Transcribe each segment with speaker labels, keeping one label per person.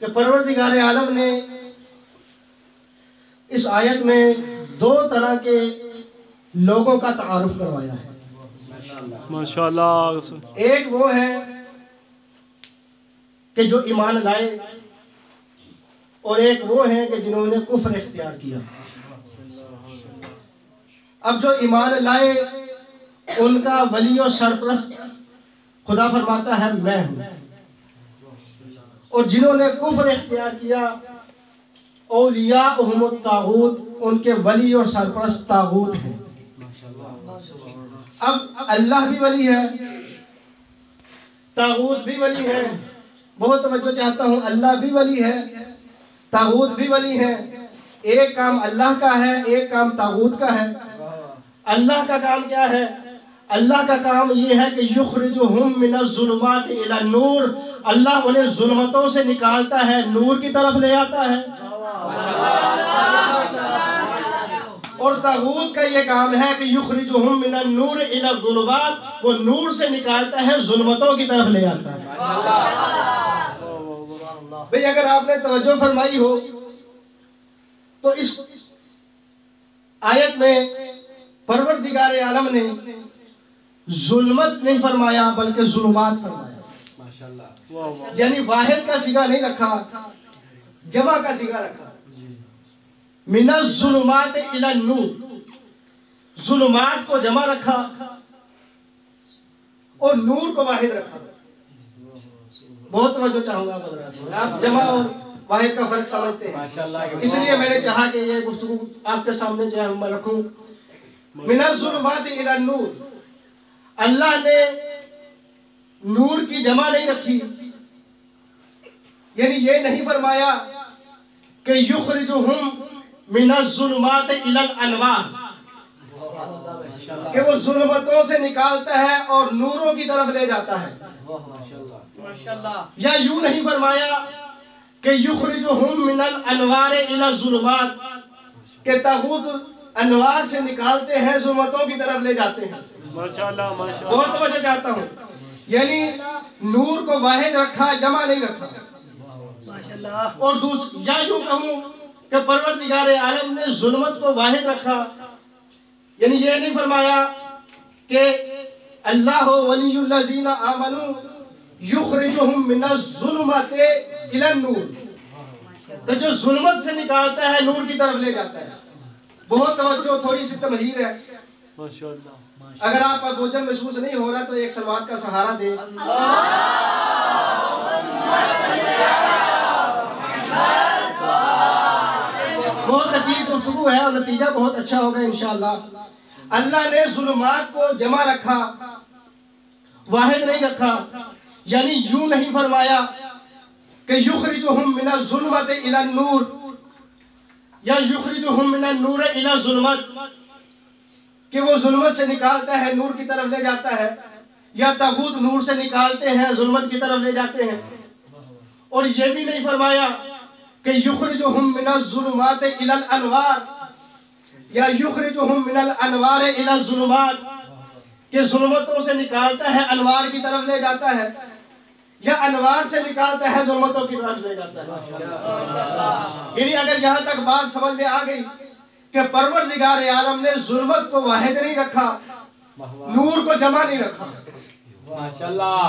Speaker 1: कि परवरदिगार आलम ने इस आयत में दो तरह के लोगों का तारुफ करवाया है।
Speaker 2: माशाअल्लाह।
Speaker 1: एक वो है कि जो ईमान लाए और एक वो है कि जिन्होंने कुफ्र इख्तियार किया। अब जो ईमान लाए उनका वली और सरप्रस्त खुदा फरमाता है मैं हूं, और जिन्होंने कुफ्र इख्तियार किया औलिया उहुमुत तागूत, उनके वली और सरप्रस्त तागूत हैं। अब अल्लाह भी वली है, तागूत भी वली है। बहुत तवज्जो चाहता हूँ, अल्लाह भी वली है, तागूत भी वली है। एक काम अल्लाह का है, एक काम तागूत का है। अल्लाह का काम क्या है? अल्लाह का काम ये है कि युखरिजुहुम मिनज़्ज़ुलुमाति इला नूर, अल्लाह उन्हें जुल्मतों से निकालता है, नूर की तरफ ले आता है। और तागूत का ये काम है कि युखरिजुहुम मिनन नूर इला ज़ुलुमात, वो नूर से निकालता है, जुल्मतों की तरफ ले आता है। भाई अगर आपने तवज्जो फरमाई हो तो इस आयत में परवरदिगार आलम ने जुल्मत नहीं फरमाया बल्कि जुल्मात फरमाया। माशाल्लाह। यानी वाहिद का सिगा नहीं रखा, जमा का सिगा रखा। मिनज़ जुल्मात इला नूर, जुल्मात को जमा रखा और नूर को वाहिद रखा। बहुत तवज्जो चाहूंगा आप जमा और वाहिद का फर्क समझते हैं, इसलिए मैंने चाहा कि ये गुफ्तगू आपके सामने जो है मैं रखूं। मिनज़ जुल्मात इला नूर, अल्लाह ने नूर की जमा नहीं रखी, यानी ये नहीं फरमाया कि युखरिजुहुम मिनज़्ज़ुलुमाति इलल अनवार, कि वो जुल्मतों से निकालता है और नूरों की तरफ ले जाता है। माशाल्लाह। या यूं नहीं फरमाया कि युखरिजुहुम मिनल अनवार इलल ज़ुलुमात, के तागूत अनवार से निकालते हैं, जुल्मतों की तरफ ले जाते हैं।
Speaker 2: माशाल्लाह माशाल्लाह।
Speaker 1: बहुत तवज्जो चाहता हूँ, यानी नूर को वाहिद रखा, जमा नहीं रखा। माशाल्लाह। और या यूं कहूँ कि परवरदिगार आलम ने जुल्मत को वाहिद रखा, यानी ये नहीं फरमाया कि अल्लाह वलियुल्लज़ीना आमनू युखरिजुहुम मिनज़्ज़ुलुमाति इलन नूर, तो जो जुल्मत से निकालता है नूर की तरफ ले जाता है। बहुत तवज्जो, थोड़ी सी तमहीर है। माशाअल्लाह। अगर आपका बोझल महसूस नहीं हो रहा तो एक सलवात का सहारा दे। बहुत लतीफ गुफ्तगू है और नतीजा बहुत अच्छा होगा इंशाअल्लाह। अल्लाह ने जुल्मात को जमा रखा, वाहिद नहीं रखा, यानी यूं नहीं फरमाया कि युखरिजुहुम मिनज़्ज़ुलुमाति इला नूर या युखरिजुहुम मिनन नूर इला ज़ुल्मत, कि वो जुल्मत से निकालता है नूर की तरफ ले जाता है, या तागूत नूर से निकालते हैं जुल्मत की तरफ ले जाते हैं। और ये भी नहीं फरमाया कि युखरिजुहुम मिनज़्ज़ुलुमाति इलल अनवार या युखरिजुहुम मिनल अनवार इला ज़ुलुमात, कि जुल्मतों से निकालता है अनवार की तरफ ले जाता है, या अनवार से निकालता है जुल्मतों की तरफ ले जाता है। यानी अगर यहाँ तक बात समझ में आ गई कि परवरदिगार आलम ने जुल्मत को वाहिद नहीं रखा, नूर को जमा नहीं रखा। माशाल्लाह।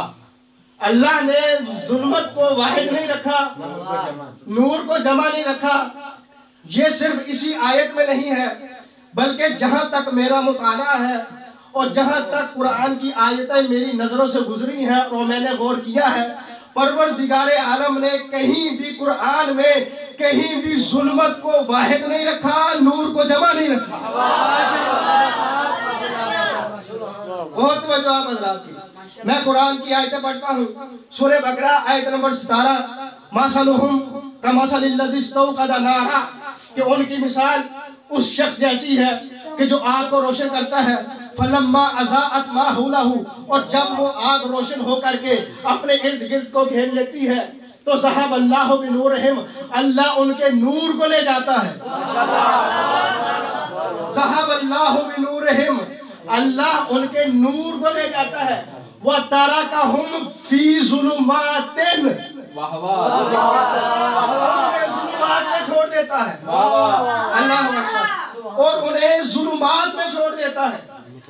Speaker 1: अल्लाह ने जुल्मत को वाहिद नहीं रखा, नूर को जमा नहीं रखा। ये सिर्फ इसी आयत में नहीं है, बल्कि जहाँ तक मेरा मुताला है और जहाँ तक कुरान की आयतें मेरी नजरों से गुजरी हैं और मैंने गौर किया है, परवरदिगार आलम ने कहीं भी कुरान में कहीं भी जुल्मत को वाहिद नहीं रखा, नूर को जमा नहीं रखा। बहुत तवज्जो आप हज़रात की। मैं कुरान की आयतें पढ़ता हूँ। सूरह बकरा आयत नंबर 17, मसलुहुम कमसलिल लज़ी इस्तौक़दा नारा, कि उनकी मिसाल उस शख्स जैसी है कि जो आग को रोशन करता है। फलम्मा अज़ाअत मा हौलहू, और जब वो आग रोशन हो करके अपने इर्द गिर्द को घेर लेती है तो ज़हब अल्लाहु बिनूरिहिम, अल्लाह उनके नूर को ले जाता है। ज़हब अल्लाहु बिनूरिहिम, अल्लाह उनके नूर को ले जाता है। व तराकहुम फी ज़ुलुमातिन, देता है, अल्लाह अकबर, और उन्हें जुल्मात में छोड़ देता है।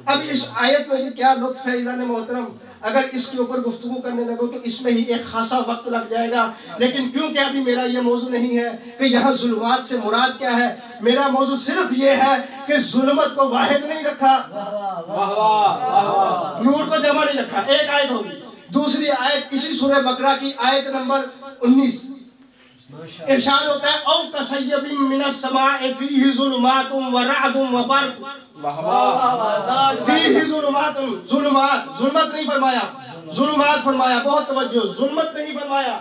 Speaker 1: अब इस आयत में क्या लुत्फ है ईज़ान मोहतरम, अगर इसके ऊपर गुफ्तगू करने लगो तो इसमें ही एक खासा वक्त लग जाएगा, लेकिन क्योंकि अभी मेरा ये मौजू नहीं है कि यहाँ जुल्मात से मुराद क्या है, मेरा मौजू सिर्फ ये है कि जुल्मत को वाहिद नहीं रखा, नूर को जमा नहीं रखा। एक आयत होगी। दूसरी आयत इसी सूरह बकरा की आयत नंबर 19, इरशाद होता है औ कसय्यबिन मिनस समाए फीहि ज़ुलुमातुन व रअदुन व बर्क़, फीहि ज़ुलुमातुन, ज़ुलुमात, ज़ुल्मत नहीं फरमाया, ज़ुलुमात फरमाया, बहुत तवज्जो, ज़ुल्मत नहीं फरमाया,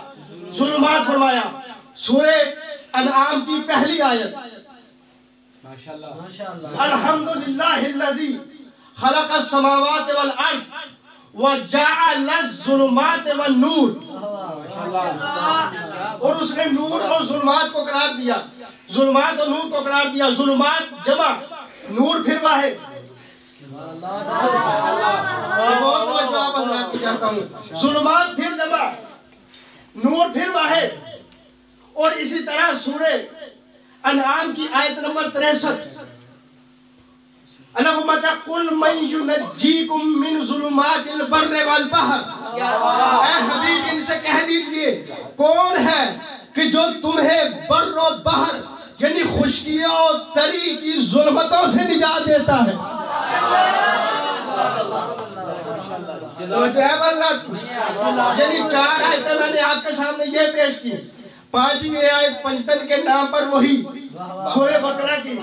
Speaker 1: ज़ुलुमात फरमाया। सूरह अनआम की पहली आयत, माशाअल्लाह, अल्हम्दुलिल्लाहिल्लज़ी खलक़स समावाति वल अर्ज़ व जअलज़ ज़ुलुमात वन नूर, और उसने नूर और जुल्मात को करार दिया, जुल्मात और नूर को करार दिया। जुल्मात जमा, नूर फिर वाहिद। बहुत तवज्जो आप हज़रात की चाहता हूँ। जुल्मात फिर जमा, नूर फिर वाहिद। और इसी तरह सूरह अनआम की आयत नंबर 63, अल्लाहुम्मा कुल मन युनज्जीकुम मिन ज़ुलुमातिल बर्रि वल बहर, ऐ हबीब इनसे कह दीजिए कौन है कि जो तुम्हें बर्र और बहर यानी खुशकियों और तरी की जुल्मतों से निजात देता है। तो जो है यानी 4 आयतें मैंने आपके सामने ये पेश की। 5वीं आयत पंजतन के नाम पर वही सूरह बकरा की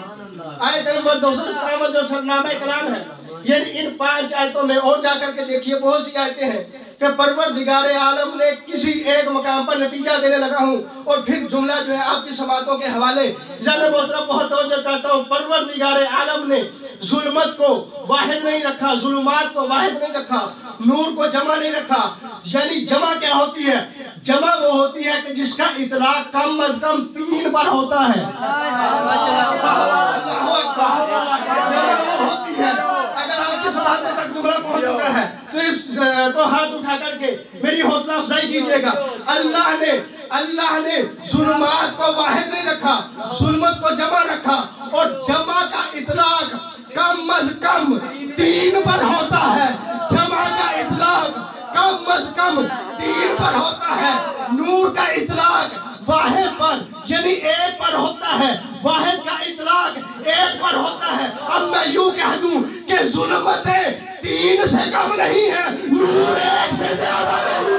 Speaker 1: आयत नंबर 257 जो सरनामा कलाम है। यानी इन 5 आयतों में और जाकर के देखिए बहुत सी आयतें हैं कि परवरदिगारे आलम ने किसी एक मकाम पर नतीजा देने लगा हूँ और फिर जुमला जो है आपकी समातों के हवाले ज़ाहिर मोहतरम बहुत तवज्जो चाहता हूँ। परवरदिगारे आलम ने जुल्मत को वाहिद नहीं रखा, जुल्मात को वाहिद नहीं रखा, नूर को जमा नहीं रखा। यानी जमा क्या होती है? जमा वो होती है कि जिसका इतलाक कम अज कम 3 बार होता है। जमा वो होती है, अगर आपकी समातों तक जुमला पहुंच चुका है तो हाथ उठा करके मेरी हौसला अफजाई कीजिएगा। अल्लाह ने जुल्मात को वाहिद नहीं रखा, जुल्मत को जमा रखा, और जमा का इतलाक कम अज कम 3 बार होता है। जमा का इतलाक कम अज कम 3 बार होता है। नूर का इतलाक वाहिद पर यानी 1 पर होता है, वाहिद का इतलाक 1 पर होता है। अब मैं यूं कह दूं कि जुल्मतें 3 से कम नहीं है, नूर 1 से ज्यादा नहीं।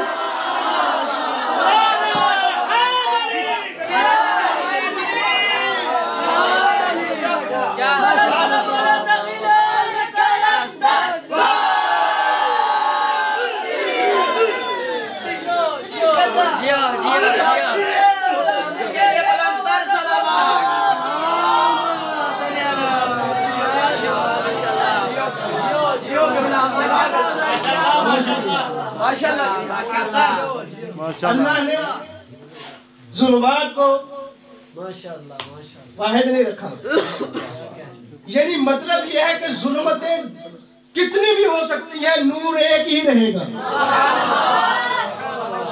Speaker 1: अल्लाह ने जुल्मात को वाहिद नहीं रखा। यानी मतलब यह है कि जुल्मतें कितनी भी हो सकती है, नूर 1 ही रहेगा।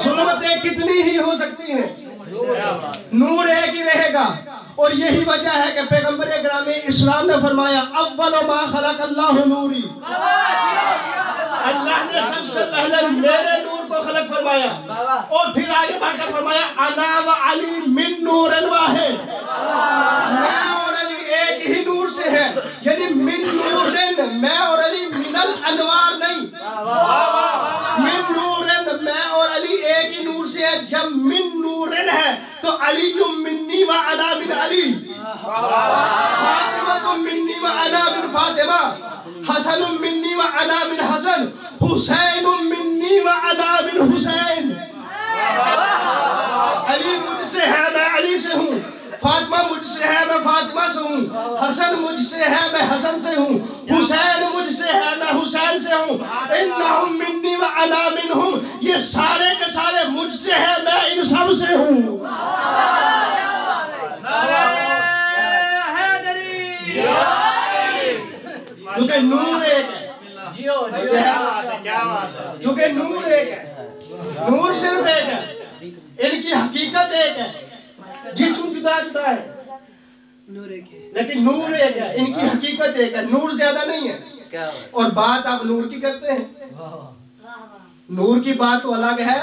Speaker 1: जुल्मतें कितनी ही हो सकती हैं, नूर 1 ही रहेगा। और यही वजह है कि पैगंबर ग्रामी इस्लाम ने फरमाया अव्वल मा खलक़ल्लाहु नूरी, अल्लाह ने सबसे पहले मेरे नूर को खलक फरमाया और फिर आगे बढ़कर फरमाया अना व अली मिन नूरन वाहिद, मैं और अली 1 ही नूर से है। यानी मिन नूरन, मैं और अली मिनल अनवार नहीं, मिन नूरन मैं और अली 1 ही नूर से है। जब मिन नूरन है तो अली मिन्नी व अना मिन अली, फातिमा तो मिन्नी व अना मिन फातिमा, हसन मिन्नी व अना मिन हसन, हुसैन मिन्नी व अना मिन हुसैन। अली मुझसे है, मैं अली से हूँ। फातिमा मुझसे है, मैं फातिमा से हूँ। हसन मुझसे है, मैं हसन से हूँ। हुसैन मुझसे है, मैं हुसैन से हूँ। इन्नहुम मिन्नी व अना मिनहुम, ये सारे के सारे मुझसे है, मैं इन सब से हूँ। क्योंकि नूर 1 है, क्योंकि नूर 1 है, नूर सिर्फ 1 है, इनकी हकीकत 1 है। जिस्म जुदा जुदा है, लेकिन नूर एक है, इनकी हकीकत एक है, नूर ज्यादा नहीं है। और बात आप नूर की करते हैं, नूर की बात तो अलग है,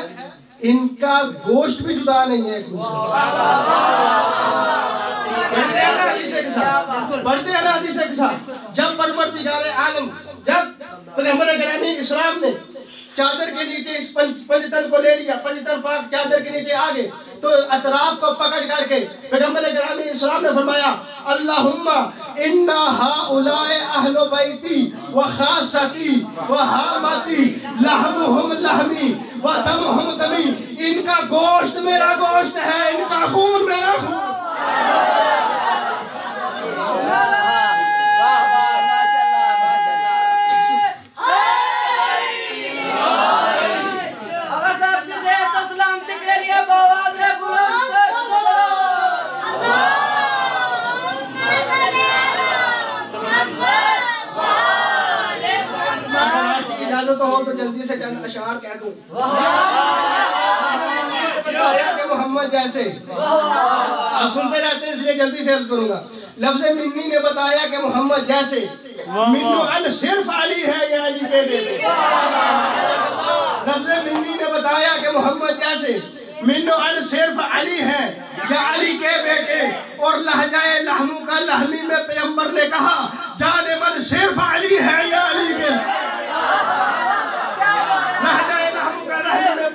Speaker 1: इनका गोश्त भी जुदा नहीं है। पढ़ते हैं ना हदीस के साथ, जब परवरदिगार आलम, जब पैगंबर गिरामी इस्लाम ने चादर के नीचे इस पंजतन को ले लिया, पंजतन पाक चादर के नीचे आ गए, तो अतराफ को पकड़ करके पैगंबर गिरामी इस्लाम ने फरमाया, अल्लाहुम्मा इन्ना हाउलाए अहलो बैती व खासती व हामती लहमुहुम लहमी व दमुहुम दमी, इनका गोश्त मेरा गोश्त है, इनका खून मेरा खून। तो हो तो जल्दी से चंद अशार कह दूं। कि मोहम्मद जैसे आप सुनते रहते हैं इसलिए जल्दी से अर्ज करूंगा। लफ्ज़ मिन्नी ने बताया कि मोहम्मद जैसे, मिन्नु अन सिर्फ अली है या अली के बेटे। लफ्ज़ मिन्नी ने बताया कि मोहम्मद जैसे, मिन्नु अन सिर्फ अली है या अली के बेटे। और लहजाए लहमू का लहमी में पैगंबर ने कहा, जाने मन सिर्फ अली है या अली के।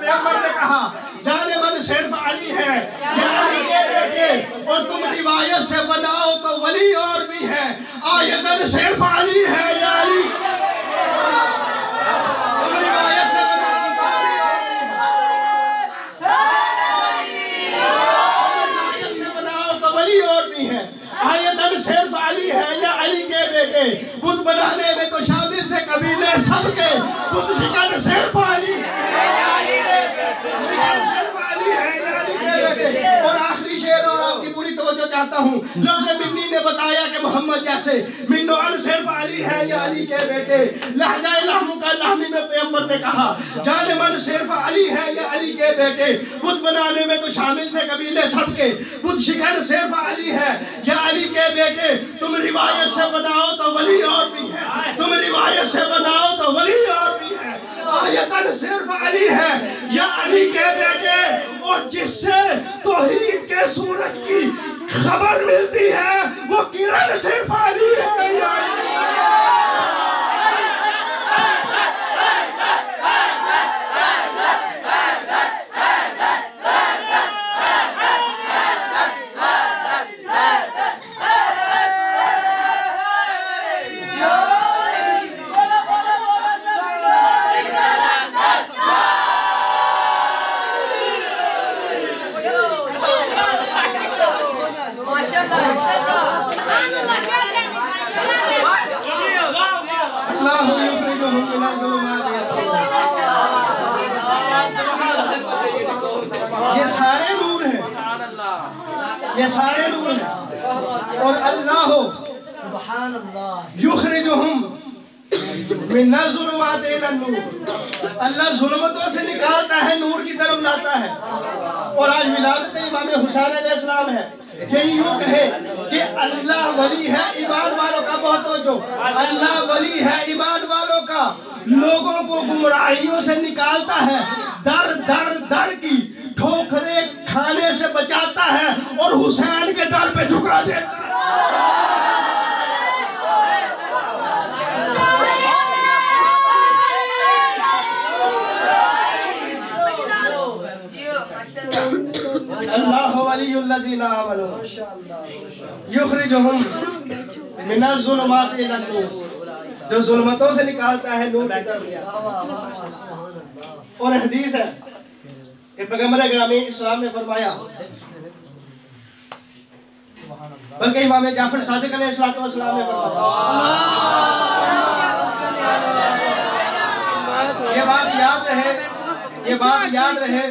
Speaker 1: पैगंबर ने कहा, जाने मन सिर्फ अली है या अली के बेटे। और तुम रिवायत से बनाओ तो वली और भी है, आयतन सिर्फ अली है या अली। तुम रिवायत से बनाओ तो वली और भी है, रिवायत से बनाओ तो वली और भी है, आयतन सिर्फ अली है या अली के बेटे। बुत बनाने में तो शामिल थे कबीले सबके, बुत शिकन सिर्फ अली है। और आखिरी शेर और आपकी पूरी तवज्जो चाहता हूँ। लफ्ज़ मिन्नी ने बताया कि मोहम्मद जैसे, मिन्नो अन सिर्फ अली है या अली के बेटे। लहजाए लहमू का लहमी में पैगंबर ने कहा, जाने मन सिर्फ अली है या अली के बेटे। बुत बनाने में तो शामिल थे कबीले सबके, बुत शिकन सिर्फ अली है या अली के बेटे। तुम रिवायत से बनाओ तो वली और भी है, तुम रिवायत से बनाओ तो वली और भी है, आयतन सिर्फ अली है या अली के बेटे। और जिससे तौहीद के सूरज की खबर मिलती है, वो किरण सिर्फ अली है या अली। ये सारे नूर हैं, ये सारे नूर हैं। और अल्लाह युखरिजुहुम मिन्ना ज़ुलुमात इला नूर, अल्लाह जुल्मतों से निकालता है, नूर की तरफ लाता है। और आज विलादत इमाम हुसैन अलैहिस्सलाम है, यही यूँ कहे कि अल्लाह वली है ईमान वालों का। बहुत तवज्जो, अल्लाह वली है ईमान वालों का, लोगों को गुमराहियों से निकालता है, दर दर दर की ठोकरे खाने से बचाता है और हुसैन के दर पे झुका देता है। अल्लाह वलियुल्लज़ीना आमनू युखरिजुहुम मिनज़्ज़ुलुमात इला नूर, जो जुल्मतों से निकालता है नूर की तरफ ले आता है। और हदीस है कि पैगंबर गिरामी इस्लाम ने फरमाया, बल्कि इमाम जाफर सादिक अलैहिस्सलातु वस्सलाम ने फरमाया, ये बात याद रहे, ये बात याद रहे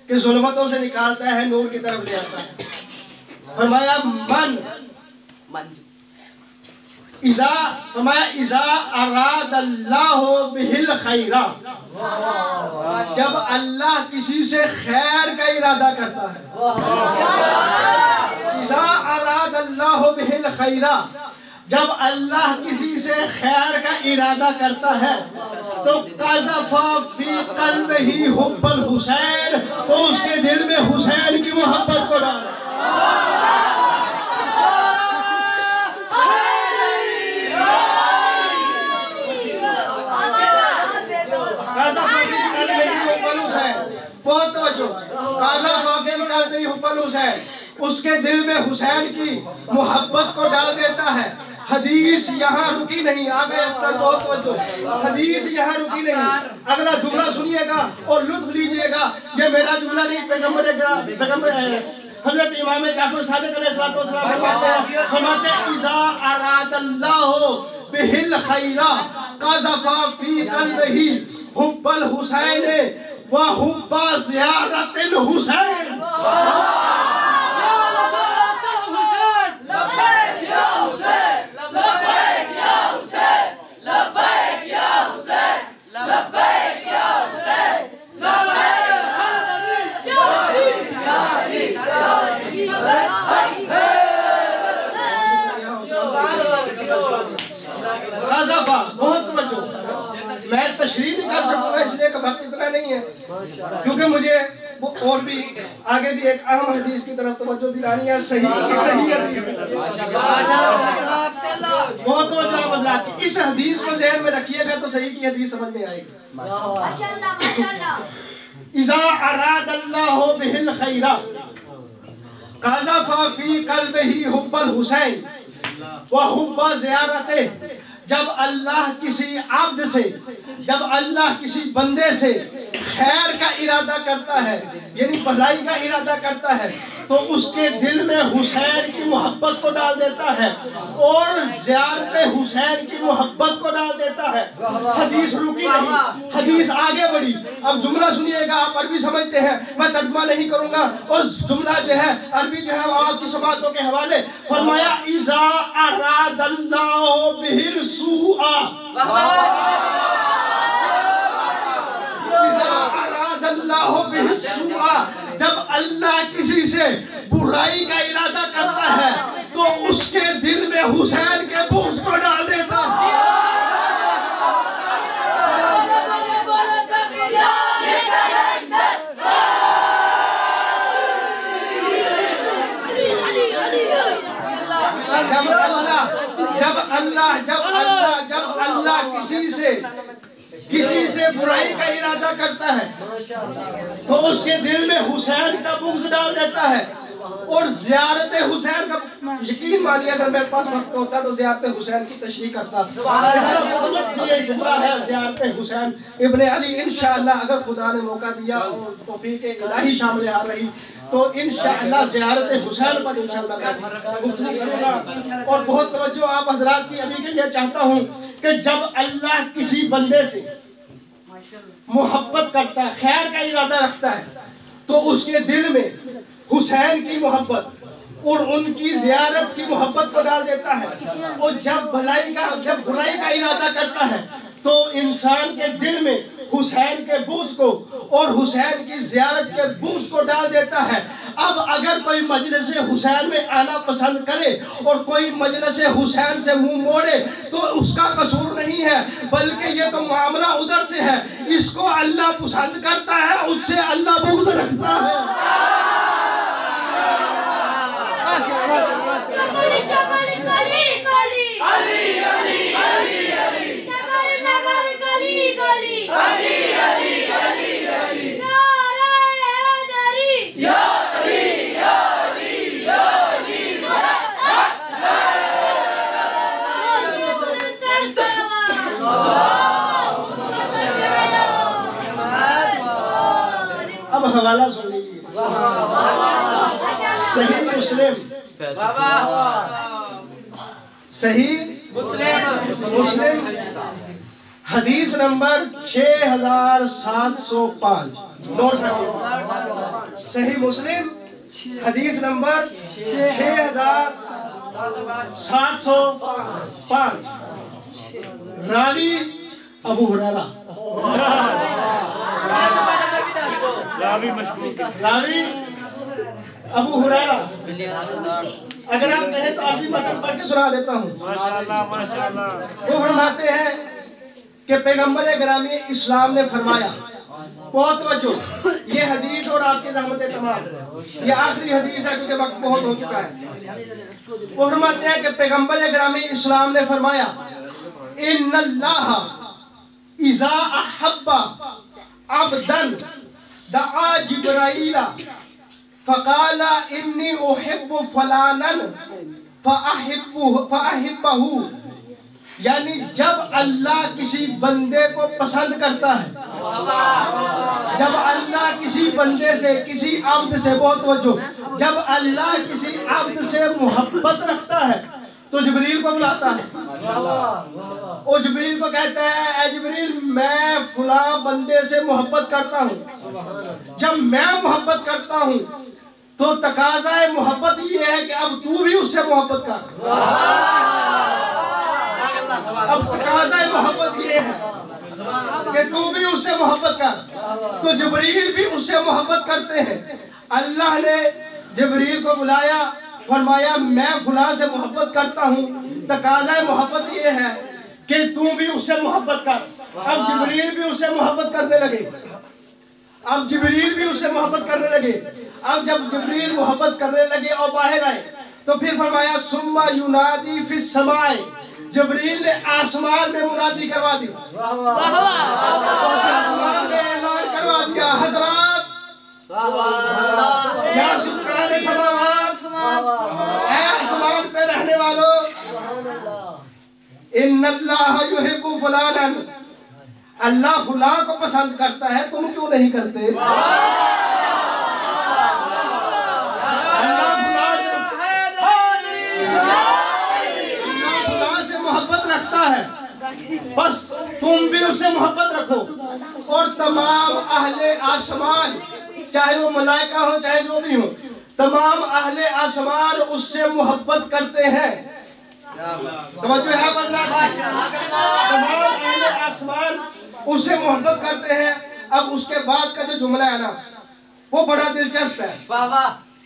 Speaker 1: कि जुल्मतों से निकालता है, नूर की तरफ ले आता है। फरमाया मन इज़ा, फरमाया इज़ा अरादल्लाहु बिहिल खैरा, जब अल्लाह किसी से खैर का इरादा करता है। इज़ा अराद अल्लाहु बिहिल खैरा, जब अल्लाह किसी से खैर का इरादा करता है तो क़ज़फ़ा फ़ी क़ल्बिही हुब्बल हुसैन, तो उसके दिल में हुसैन की मोहब्बत को डाल। बहुत तवज्जो, क़ज़फ़ा फ़ी क़ल्बिही हुब्बल हुसैन, उसके दिल में हुसैन की मोहब्बत को डाल देता है। हदीस यहाँ रुकी नहीं, आगे अफ्तर बहुत तवज्जो, हदीस यहाँ रुकी नहीं। अगला जुमला सुनिएगा और लुत्फ लीजिएगा, ये मेरा जुमला नहीं, पैगंबर हज़रत इमाम जाफर सादिक़ अलैहिस्सलाम फरमाते हैं इज़ा अरादल्लाहु बिहिल खैरा क़ज़फ़ा फ़ी क़ल्बिही हुब्बल हुसैन व हुब्बा ज़ियारतिल हुसैन। मैं तशरीह नहीं कर सकूंगा इसलिए कि वक्त इतना नहीं है, क्योंकि मुझे वो और भी आगे भी एक अहम हदीस की तरफ तवज्जो दिलानी है, सही हदीस की तरफ। बहुत तवज्जो है हज़रात की, इस हदीस को ज़हन में रखिएगा तो सही की हदीस समझ में आएगी। इज़ा अरादल्लाहु बिहिल खैरा क़ज़फ़ा फ़ी क़ल्बिही हुब्बल हुसैन व हुब्बा ज़ियारतिही, जब अल्लाह किसी आब्द से, जब अल्लाह किसी बंदे से खैर का इरादा करता है, यानी भलाई का इरादा करता है, तो उसके दिल में हुसैन की मोहब्बत को डाल देता है और ज़ियारत हुसैन की मोहब्बत को डाल देता है। हदीस रुकी नहीं, हदीस आगे बढ़ी। अब जुमला सुनिएगा, आप अरबी समझते हैं, मैं तर्जुमा नहीं करूंगा, और जुमला जो है अरबी जो है आपकी समातों के हवाले। फरमाया इज़ा अरादल्लाहु बिहिल सूआ, जब अल्लाह किसी से बुराई का इरादा करता है तो उसके दिल में हुसैन के बुग़्ज़ को डाल देता है। जब अल्लाह किसी से बुराई का इरादा करता है तो उसके दिल में हुसैन का बुग़्ज़ डाल देता है और ज़ियारत हुसैन का, यकीन मानिए अगर मेरे पास वक्त होता तो ज़ियारत हुसैन की तशरीह करता। ये जुमला है ज़ियारत हुसैन इब्ने अली। इंशाअल्लाह अगर खुदा ने मौका दिया और तौफीक इलाही शामिल आ रही तो इंशाअल्लाह ज़ियारत हुसैन पर इंशाअल्लाह मैं गुफ्तगू करूँगा। और बहुत तवज्जो आप हज़रात की अभी के लिए चाहता हूँ कि जब अल्लाह किसी बंदे से मोहब्बत करता है, खैर का इरादा रखता है, तो उसके दिल में हुसैन की मोहब्बत और उनकी ज़ियारत की मोहब्बत को डाल देता है। और जब बुराई का इरादा करता है तो इंसान के दिल में हुसैन के बुग़्ज़ को और हुसैन की ज़ियारत के बुग़्ज़ को डाल देता है। अब अगर कोई मजलिस हुसैन में आना पसंद करे और कोई मजलिस हुसैन से मुंह मोड़े तो उसका कसूर नहीं है, बल्कि ये तो मामला उधर से है। इसको अल्लाह पसंद करता है, उससे अल्लाह बुग़्ज़ रखता है। अब हवाला सुन लीजिए, सही मुस्लिम, सही मुस्लिम हदीस नंबर 6705। सही मुस्लिम हदीस नंबर 6705। रावी अबू हुरैरा, रावी अबू हुरैरा, अगर आप कहें तो अरबी मज़हब पढ़ के सुना देता हूँ। वो फरमाते हैं कि पैगंबर गिरामी इस्लाम ने फरमाया, बहुत तवज्जो, ये हदीस और आपके ज़हमत तमाम, ये आखिरी हदीस है क्योंकि वक्त बहुत हो चुका है। वो फरमाते हैं कि पैगंबर गिरामी इस्लाम ने फरमाया, इन्नल्लाह इज़ा अहब्बा अब्दन दआ जिब्राईला फ़क़ाला इन्नी उहिब्बु फलानन फ़अहिब्बहु, यानी जब अल्लाह किसी बंदे को पसंद करता है, जब अल्लाह किसी बंदे से, किसी अब्द से, बहुत तवज्जो, जब अल्लाह किसी अब्द से मोहब्बत रखता है तो जिब्रील को बुलाता है और जिब्रील को कहता है, ए जिब्रील मैं फुला बंदे से मोहब्बत करता हूँ। जब मैं मोहब्बत करता हूँ तो तकाज़ा मोहब्बत ये है कि अब तू भी उससे मोहब्बत कर। अब तकाज़ा मोहब्बत ये है कि तू भी उससे मोहब्बत कर। तो जिब्रील भी उससे मोहब्बत करते हैं। अल्लाह ने जिब्रील को बुलाया, फरमाया मैं फुला से मोहब्बत करता हूँ, तकाज़ा मोहब्बत ये है कि तू भी उससे मोहब्बत कर। अब जिब्रील भी उससे मोहब्बत करने लगे, अब जिब्रील भी उससे मोहब्बत करने लगे। अब जब जिब्रील मोहब्बत करने लगे और बाहर आए तो फिर फरमाया सुम्मा युनादी फिस समाए, जिब्रील ने आसमान में मुनादी करवा दी, आसमान में ऐलान करवा दिया, हजरात या सुकाने समावात, ऐ आसमान पे रहने वालों, इन्नल्लाह युहिब्बु फलानन, अल्लाह फुला को पसंद करता है, तुम क्यों नहीं करते? अल्लाह फुला से मोहब्बत रखता है, बस तुम भी उससे मोहब्बत रखो। और तमाम अहले आसमान, चाहे वो मलाइका हो चाहे जो भी हो, तमाम अहले आसमान उससे मोहब्बत करते हैं। समझो है तमाम अहले आसमान उससे मोहब्बत करते हैं। अब उसके बाद का जो जुमला है ना वो बड़ा दिलचस्प है।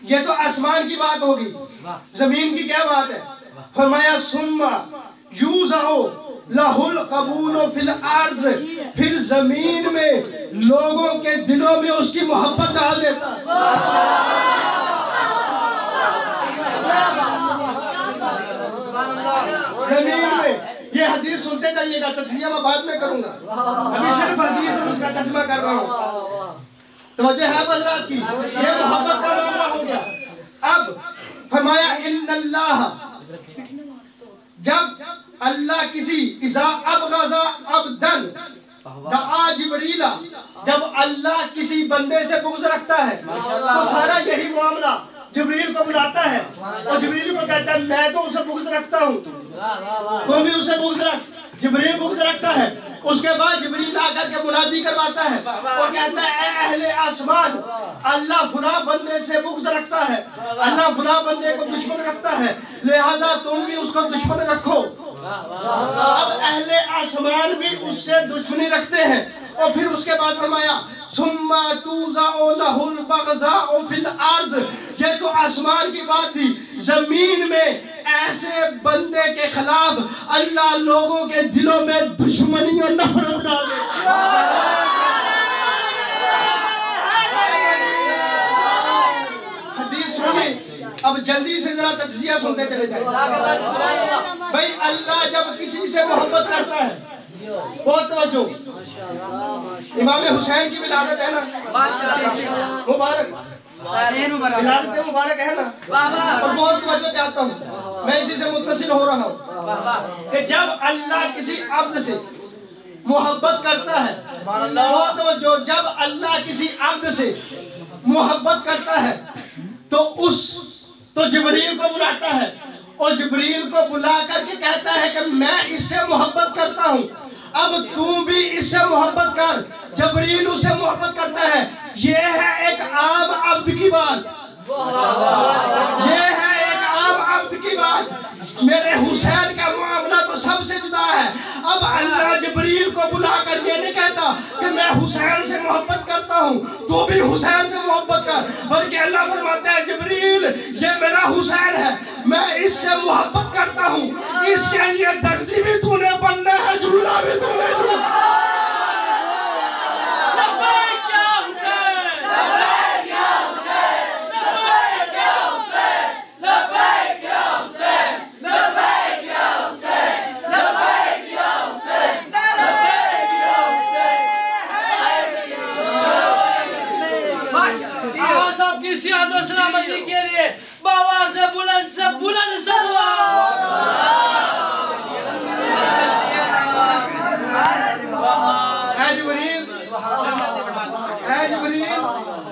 Speaker 1: ये तो आसमान की बात होगी, जमीन की क्या बात है? फरमाया सुम्मा यूज़अउ लहुल कबूल फिल अर्ज़, फिर जमीन में लोगों के दिलों में उसकी मोहब्बत डाल देता है। जमीन में, ये हदीस सुनते जाइएगा, तजज़िया मैं बाद में करूंगा, अभी सिर्फ हदीस और उसका तर्जुमा कर रहा हूँ। तो वजह है हज़रात की, ये मोहब्बत का मामला हो गया। अब फरमाया इन्नल्लाह, जब अल्लाह किसी इज़ा अबग़ज़ा अब्दन दआ जिब्रीला, जब अल्लाह किसी बंदे से बुग़्ज़ रखता है तो सारा यही मामला जिब्रील को बुलाता है और जिब्रील को कहता है मैं तो उसे बुग़्ज़ रखता हूँ, तुम भी उसे बुग़्ज़ रख। जिब्रील बुग़्ज़ रखता है, उसके बाद जिब्रील आकर के मुनादी करवाता है और कहता है ऐ अहले आसमान, अल्लाह फुला बंदे से बुग़्ज़ रखता है, अल्लाह फुला बंदे को दुश्मन रखता है, लिहाजा तुम भी उसको दुश्मन रखो। अब अहले आसमान भी उससे दुश्मनी रखते हैं। और फिर उसके बाद फरमाया सुम्मा तुज़अउ लहुल बग़ज़ाउ फिल अर्ज़, ये तो आसमान की बात थी। जमीन में ऐसे बंदे के खिलाफ अल्लाह लोगों के दिलों में दुश्मनी और नफरत डाले। हदीस सुनिए, अब जल्दी से जरा तजज़िया सुनते चले जाए। भाई अल्लाह जब किसी से मोहब्बत करता है, बहुत तवज्जो, इमाम हुसैन की विलादत है ना, मुबारक विलादत मुबारक है ना, और बहुत तवज्जो चाहता हूँ, मैं इसी से मुत्तसिल हो रहा हूँ कि जब अल्लाह किसी अब्द से मोहब्बत करता है, बहुत तवज्जो, जब अल्लाह किसी अब्द से मोहब्बत करता है तो जिब्रील को बुलाता है और जिब्रील को बुला करके कहता है कि मैं इससे मोहब्बत करता हूँ, अब तू भी इससे मोहब्बत कर। जिब्रील उससे मोहब्बत करता है। ये है एक आम अब्द की बात, ये है एक आम अब्द की बात। मेरे हुसैन का मामला तो सबसे जुदा है। अब अल्लाह जिब्रील को बुलाकर ये नहीं कहता कि मैं हुसैन से मोहब्बत करता हूँ, तू भी हुसैन से मोहब्बत कर, बल्कि अल्लाह फरमाता है जिब्रील हुसैन है, मैं इससे मोहब्बत करता हूँ, इसके लिए दर्जी भी तूने बनना है, झूला भी तूने
Speaker 2: सलामती के लिए बाबा से बुलंद सलवात।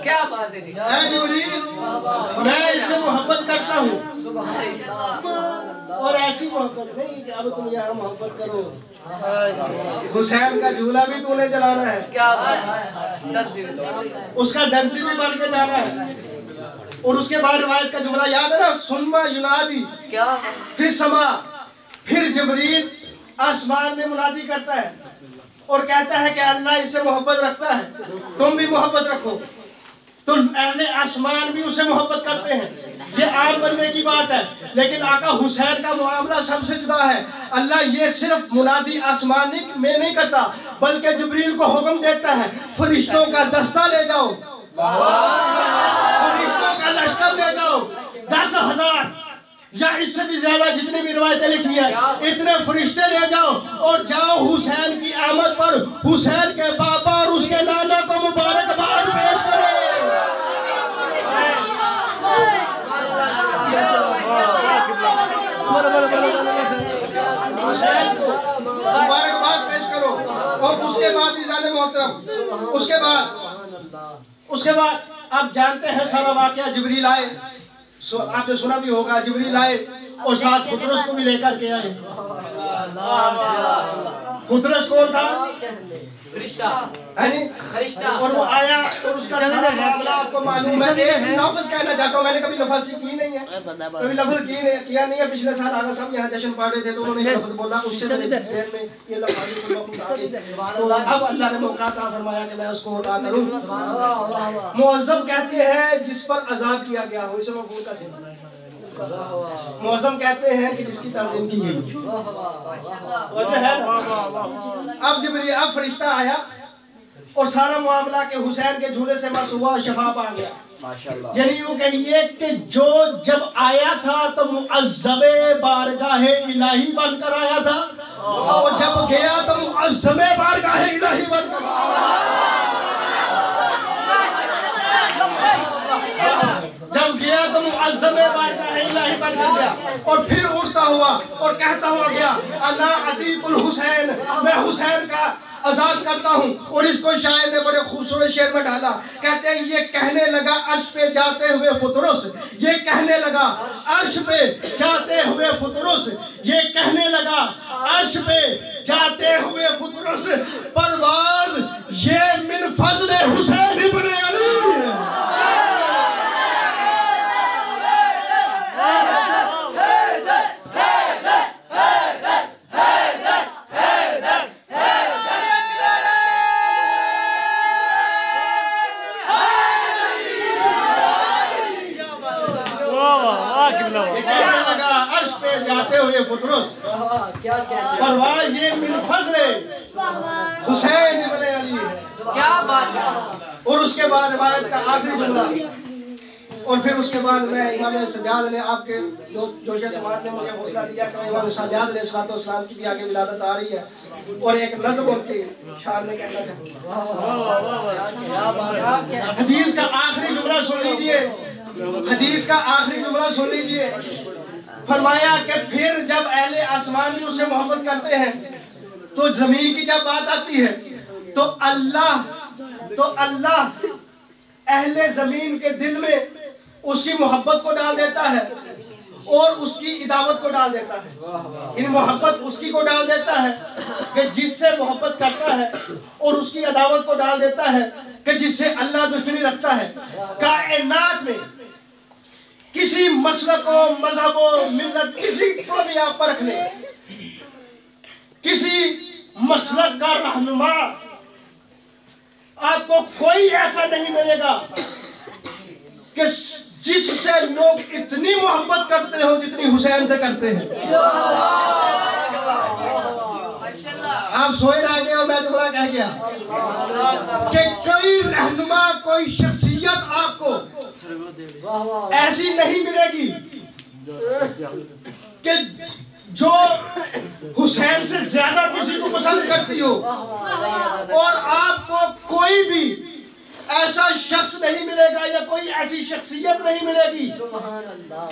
Speaker 2: क्या बात है
Speaker 1: जिब्रील, मैं इससे मोहब्बत करता हूँ, और ऐसी मोहब्बत नहीं कि अब तुम यहाँ मोहब्बत करो, हुसैन का झूला भी तूने जलाना है,
Speaker 2: क्या
Speaker 1: उसका दर्जी भी बन के जाना है। और उसके बाद रिवायत का जुमला याद है ना, सुम्मा युनादी
Speaker 2: क्या
Speaker 1: फिर समा, फिर जिब्रील आसमान में मुनादी करता है और कहता है कि अल्लाह इससे मोहब्बत रखता है, तुम भी मोहब्बत रखो। तो अहले आसमान भी उससे मोहब्बत करते हैं, ये आम बंदे की बात है। लेकिन आका हुसैन का मामला सबसे जुदा है। अल्लाह ये सिर्फ मुनादी आसमानी में नहीं करता, बल्कि जिब्रील को हुक्म देता है, फरिश्तों का दस्ता ले जाओ, फरिश्तों का लश्कर ले जाओ, 10,000 या इससे भी ज्यादा जितनी भी रिवायतें लिखी है, इतने फरिश्ते ले जाओ और जाओ हुसैन की आमद पर हुसैन के बाबा और उसके नाना को मुबारकबाद पेश करें। हुसैन को मुबारकबाद पेश करो। और उसके बाद इजाज़त मोहतरम, उसके बाद आप जानते हैं सारा वाकया, जिब्रील आए, आपने सुना भी होगा, जिब्रील आए और साथ खुदरस को भी लेकर के आए। खुदरस कौन था? और वो आया और उसका सारा मामला आपको मालूम है। एक लफ्ज़ कहना चाहता हूँ, मैंने कभी लफ्ज़ की नहीं है, कभी लफ्ज़ किया नहीं है। पिछले साल आगा साहब यहाँ जश्न पा रहे थे तो उन्होंने लफ्ज़ बोला, उससे मेरे ज़हन में ये लफ्ज़, तो अब अल्लाह ने मौका अता फरमाया कि मैं उसको अता करूँ। मुअज़्ज़म कहते हैं जिस पर अज़ाब किया गया हो, इसे मफ़ऊल का सिगा। मौसम कहते हैं कि जिसकी ताज़ीम की गई, वजह है ना। अब जिब्रील फरिश्ता आया और सारा मामला के हुसैन के झूले से मस हुआ, शफाफ आ गया। यानी यूं कहिए कि जो जब आया था तो मुअज़्ज़मे बारगाहे इलाही बनकर आया था, और जब गया तो मुअज़्ज़मे बारगाहे इलाही बनकर, जब गया तो मुअज़्ज़मे बारगाहे इलाही बनकर गया। और फिर उड़ता हुआ और कहता हुआ गया, अना अतीकुल हुसैन, मैं हुसैन का आजाद करता हूँ। और इसको शायर ने बड़े खूबसूरत शेर में डाला, कहते हैं ये कहने लगा अर्श पे जाते हुए फुतरुस, ये कहने लगा अर्श पे जाते हुए फुतरुस, ये कहने लगा अर्श पे जाते हुए फुतरुस, परवाज़ ये मिन फज़्ल हुसैन इब्न अली। जाते हुए फुतरुस, परवाज़ ये मिन फज़्ल हुसैन इब्न अली है।
Speaker 2: क्या बात है।
Speaker 1: और उसके बाद रिवायत का आखिरी जुमला, और फिर उसके बाद मैं इमाम सज्जाद ने आपके जोशे समाज ने मुझे हौसला दिया कि इमाम सज्जाद अलैहिस्सलाम की भी आगे विलादत आ रही है, और एक नज़्म उनके शान में कहना चाहूँगा। हदीस का आखिरी जुमला सुन लीजिए, हदीस का आखिरी जुमला सुन लीजिए। फरमाया कि फिर जब अहले आसमान भी उससे मोहब्बत करते हैं, तो जमीन की जब बात आती है तो अल्लाह अहले जमीन के दिल में उसकी मोहब्बत को डाल देता है और उसकी इदावत को डाल देता है। इन मोहब्बत उसकी को डाल देता है कि जिससे मोहब्बत करता है, और उसकी अदावत को डाल देता है कि जिससे अल्लाह दुश्मनी रखता है। कायनात में किसी मसलको मजहबो मिल्लत किसी को भी आप परख लें, किसी मसलक का रहनुमा आपको कोई ऐसा नहीं मिलेगा कि जिससे लोग इतनी मोहब्बत करते हो जितनी हुसैन से करते हैं। आप सोए रह गए और मैं जुमला कह गया कि कोई रहनुमा, कोई शख्सियत आपको ऐसी नहीं मिलेगी कि जो हुसैन से ज्यादा किसी को पसंद करती हो, और आपको कोई भी ऐसा शख्स नहीं मिलेगा या कोई ऐसी शख्सियत नहीं मिलेगी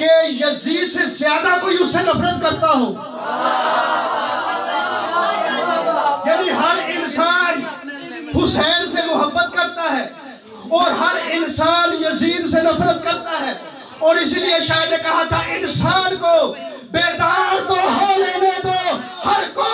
Speaker 1: कि यजीद से ज्यादा कोई उससे नफरत करता हो। यानी हर इंसान हुसैन से मोहब्बत करता है और हर इंसान यजीद से नफरत करता है। और इसलिए शायर ने कहा था, इंसान को बेदार तो हो लेने दो, हर कोई